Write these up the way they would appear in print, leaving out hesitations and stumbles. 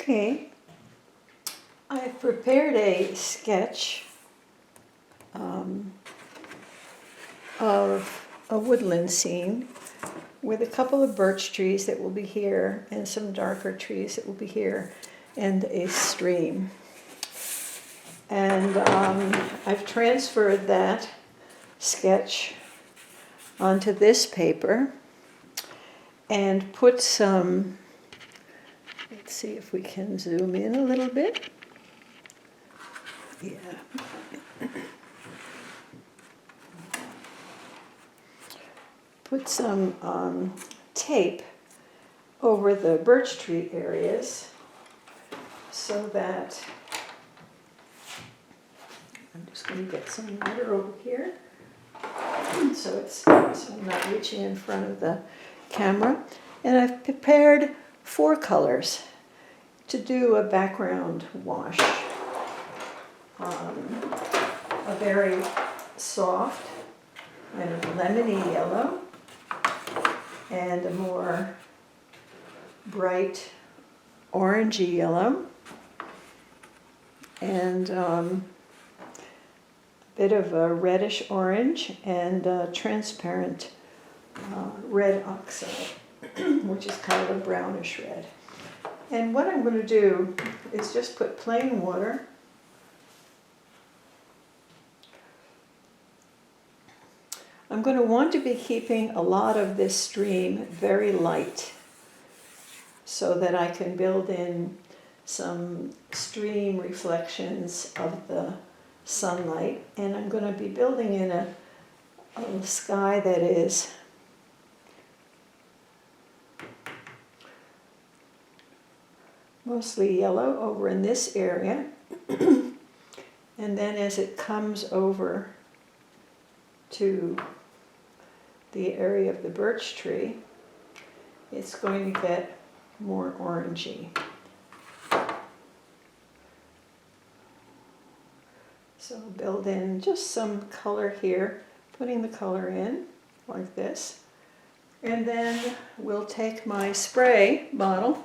Okay, I've prepared a sketch of a woodland scene with a couple of birch trees that will be here and some darker trees that will be here and a stream. And I've transferred that sketch onto this paper and put some, let's see if we can zoom in a little bit. Yeah. Put some tape over the birch tree areas so that, I'm just going to get some water over here so I'm not reaching in front of the camera. And I've prepared 4 colors to do a background wash. A very soft kind of lemony yellow and a more bright orangey yellow and a bit of a reddish orange and a transparent red oxide, which is kind of a brownish red. And what I'm going to do is just put plain water I'm going to want to be keeping a lot of this stream very light so that I can build in some stream reflections of the sunlight. And I'm going to be building in a sky that is mostly yellow over in this area. And then as it comes over to the area of the birch tree, it's going to get more orangey. So build in just some color here, putting the color in like this. And then we'll take my spray bottle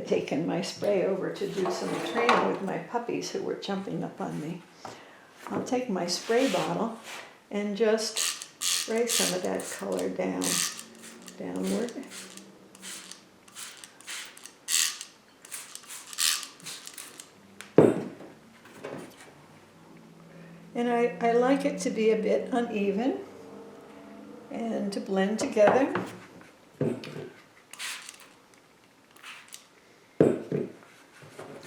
taken my spray over to do some training with my puppies who were jumping up on me. I'll take my spray bottle and just spray some of that color downward. And I like it to be a bit uneven and to blend together.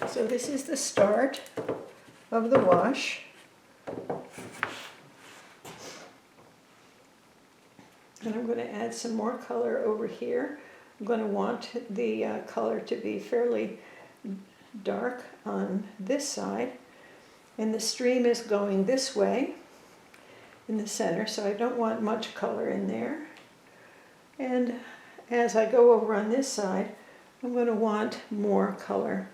So this is the start of the wash. And I'm going to add some more color over here. I'm going to want the color to be fairly dark on this side. And the stream is going this way in the center, so I don't want much color in there. And as I go over on this side, I'm going to want more color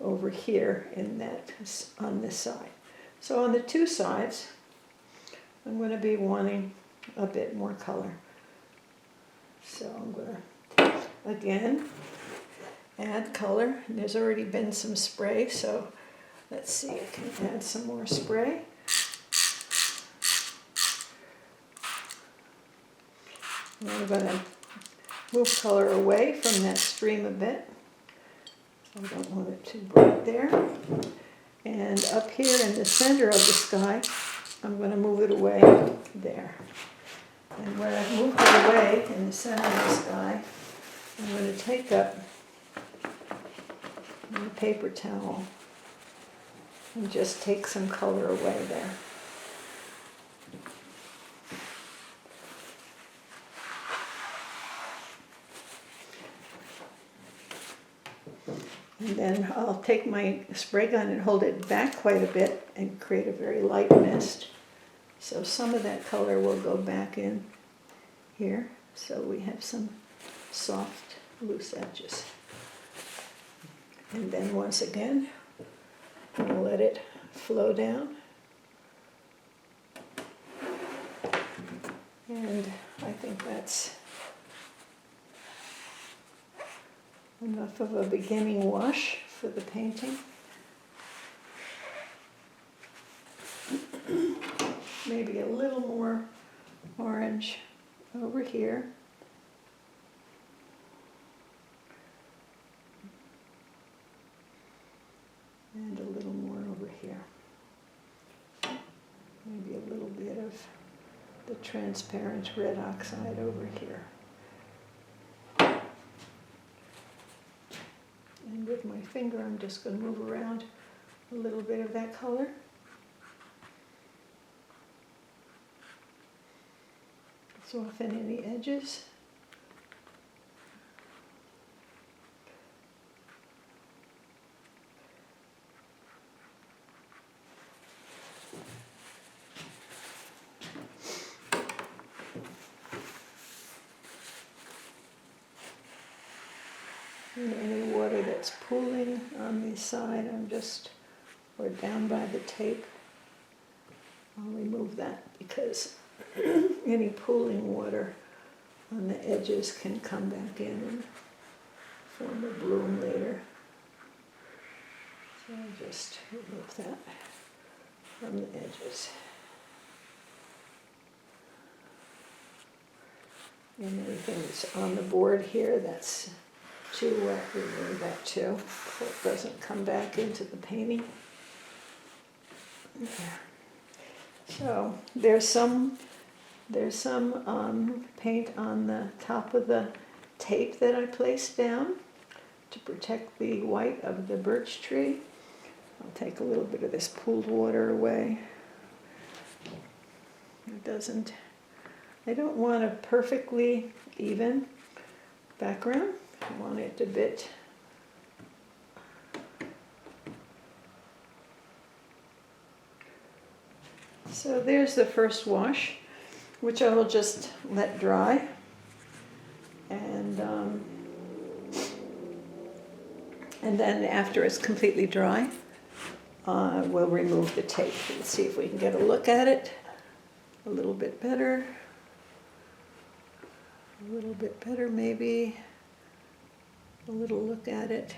over here on this side. So on the 2 sides, I'm going to be wanting a bit more color. So I'm going to, again, add color. There's already been some spray, so let's see, I can add some more spray. And I'm going to move color away from that stream a bit. I don't want it too bright there. And up here in the center of the sky, I'm going to move it away there. And where I've moved it away in the center of the sky, I'm going to take up my paper towel and just take some color away there. And then I'll take my spray gun and hold it back quite a bit and create a very light mist. So some of that color will go back in here, so we have some soft, loose edges. And then once again, we'll let it flow down. And I think that's enough of a beginning wash for the painting. Maybe a little more orange over here. And a little more over here. Maybe a little bit of the transparent red oxide over here. And with my finger, I'm just going to move around a little bit of that color. Soften any edges. And any water that's pooling on the side, or down by the tape, I'll remove that because any pooling water on the edges can come back in and form a bloom later. So I'll just remove that from the edges. And anything that's on the board here that's too wet, remove that too, so it doesn't come back into the painting. There. So there's some paint on the top of the tape that I placed down to protect the white of the birch tree. I'll take a little bit of this pooled water away. I don't want a perfectly even background. I want it a bit so there's the first wash, which I will just let dry, and then after it's completely dry, we'll remove the tape and see if we can get a look at it a little bit better. A little bit better, maybe. A little look at it.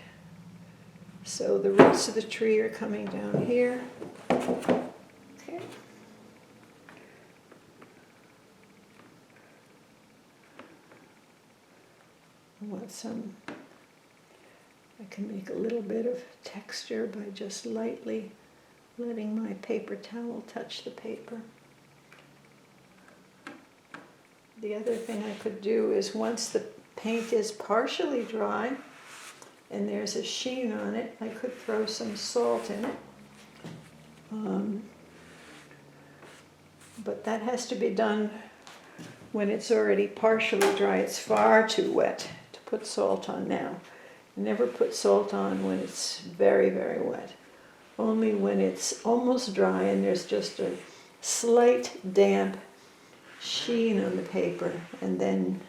So the roots of the tree are coming down here. Okay. I want I can make a little bit of texture by just lightly letting my paper towel touch the paper. The other thing I could do is once the paint is partially dry and there's a sheen on it, I could throw some salt in it. But that has to be done when it's already partially dry. It's far too wet to put salt on now. Never put salt on when it's very, very wet. Only when it's almost dry and there's just a slight damp sheen on the paper, and then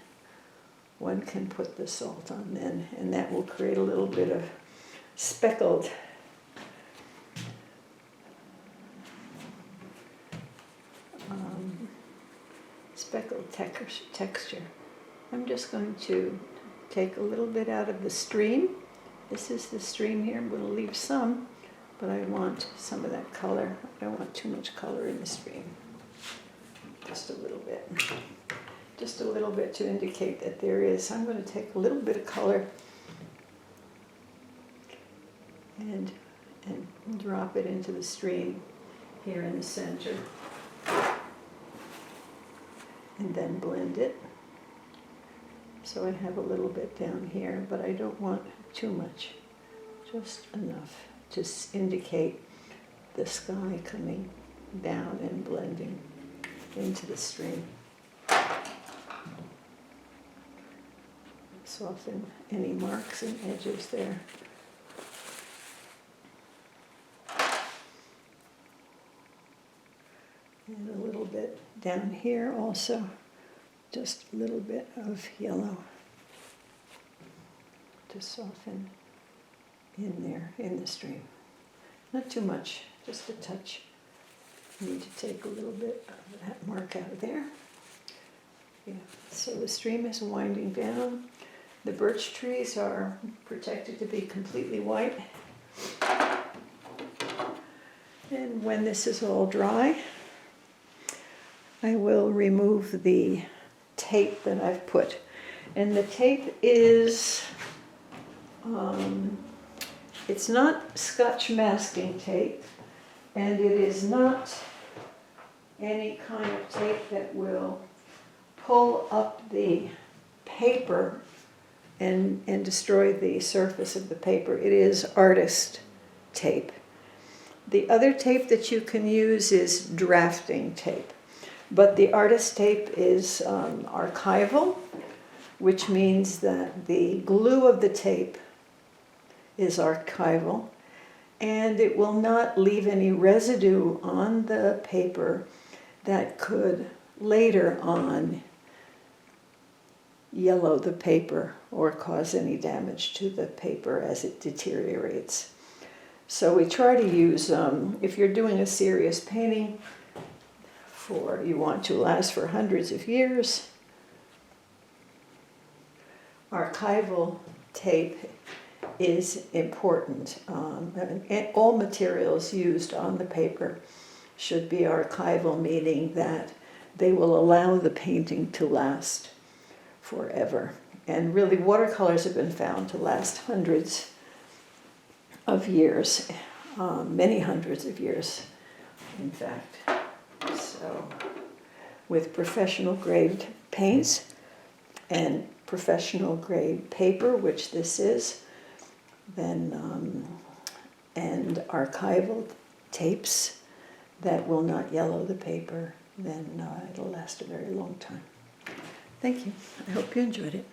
one can put the salt on then, and that will create a little bit of speckled texture. I'm just going to take a little bit out of the stream. This is the stream here. I'm going to leave some, but I want some of that color. I don't want too much color in the stream. Just a little bit. Just a little bit to indicate that there is. I'm going to take a little bit of color and drop it into the stream here in the center. And then blend it. So I have a little bit down here, but I don't want too much. Just enough to indicate the sky coming down and blending into the stream. Soften any marks and edges there. And a little bit down here also, just a little bit of yellow to soften in there, in the stream. Not too much, just a touch. Need to take a little bit of that mark out of there. Yeah, so the stream is winding down. The birch trees are protected to be completely white. And when this is all dry, I will remove the tape that I've put. And the tape is, it's not Scotch masking tape, and it is not any kind of tape that will pull up the paper and destroy the surface of the paper. It is artist tape. The other tape that you can use is drafting tape. But the artist tape is archival, which means that the glue of the tape is archival, and it will not leave any residue on the paper that could later on yellow the paper or cause any damage to the paper as it deteriorates. So we try to use, if you're doing a serious painting, you want to last for hundreds of years, archival tape is important. And all materials used on the paper should be archival, meaning that they will allow the painting to last forever. And really, watercolors have been found to last hundreds of years, many hundreds of years, in fact. So, with professional grade paints and professional grade paper, which this is, then and archival tapes that will not yellow the paper, then it'll last a very long time. Thank you. I hope you enjoyed it.